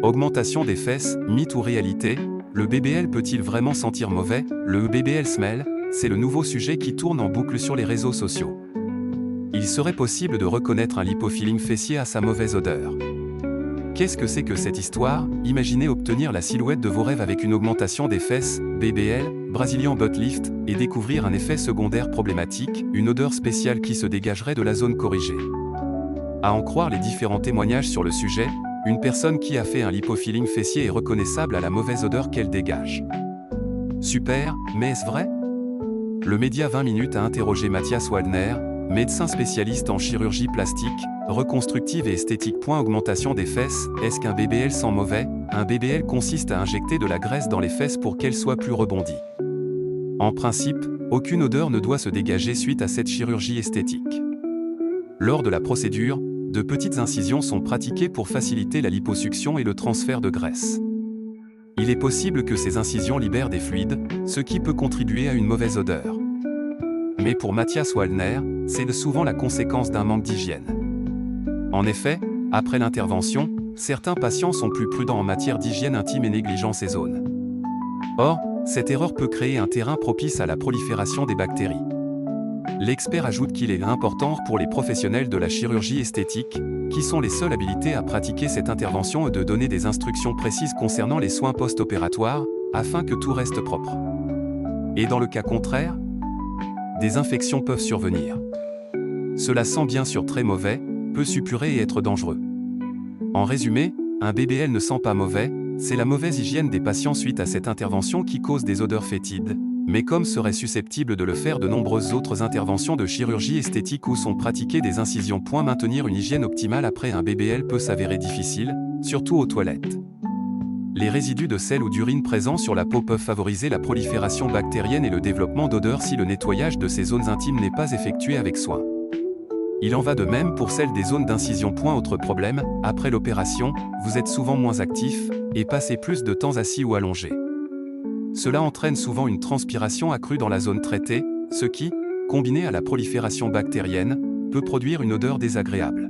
Augmentation des fesses, mythe ou réalité? Le BBL peut-il vraiment sentir mauvais? Le BBL smell, c'est le nouveau sujet qui tourne en boucle sur les réseaux sociaux. Il serait possible de reconnaître un lipofilling fessier à sa mauvaise odeur. Qu'est-ce que c'est que cette histoire? Imaginez obtenir la silhouette de vos rêves avec une augmentation des fesses, BBL, Brazilian Butt Lift, et découvrir un effet secondaire problématique, une odeur spéciale qui se dégagerait de la zone corrigée. À en croire les différents témoignages sur le sujet, une personne qui a fait un lipofilling fessier est reconnaissable à la mauvaise odeur qu'elle dégage. Super, mais est-ce vrai? Le média 20 minutes a interrogé Mathias Waldner, médecin spécialiste en chirurgie plastique, reconstructive et esthétique. Augmentation des fesses, est-ce qu'un BBL sent mauvais? Un BBL consiste à injecter de la graisse dans les fesses pour qu'elles soient plus rebondies. En principe, aucune odeur ne doit se dégager suite à cette chirurgie esthétique. Lors de la procédure, de petites incisions sont pratiquées pour faciliter la liposuction et le transfert de graisse. Il est possible que ces incisions libèrent des fluides, ce qui peut contribuer à une mauvaise odeur. Mais pour Mathias Waldner, c'est souvent la conséquence d'un manque d'hygiène. En effet, après l'intervention, certains patients sont plus prudents en matière d'hygiène intime et négligent ces zones. Or, cette erreur peut créer un terrain propice à la prolifération des bactéries. L'expert ajoute qu'il est important pour les professionnels de la chirurgie esthétique, qui sont les seuls habilités à pratiquer cette intervention, de donner des instructions précises concernant les soins post-opératoires, afin que tout reste propre. Et dans le cas contraire, des infections peuvent survenir. Cela sent bien sûr très mauvais, peut suppurer et être dangereux. En résumé, un BBL ne sent pas mauvais, c'est la mauvaise hygiène des patients suite à cette intervention qui cause des odeurs fétides, mais comme seraient susceptibles de le faire de nombreuses autres interventions de chirurgie esthétique où sont pratiquées des incisions. Maintenir une hygiène optimale après un BBL peut s'avérer difficile, surtout aux toilettes. Les résidus de sel ou d'urine présents sur la peau peuvent favoriser la prolifération bactérienne et le développement d'odeurs si le nettoyage de ces zones intimes n'est pas effectué avec soin. Il en va de même pour celle des zones d'incision. Autre problème, après l'opération, vous êtes souvent moins actif, et passez plus de temps assis ou allongé. Cela entraîne souvent une transpiration accrue dans la zone traitée, ce qui, combiné à la prolifération bactérienne, peut produire une odeur désagréable.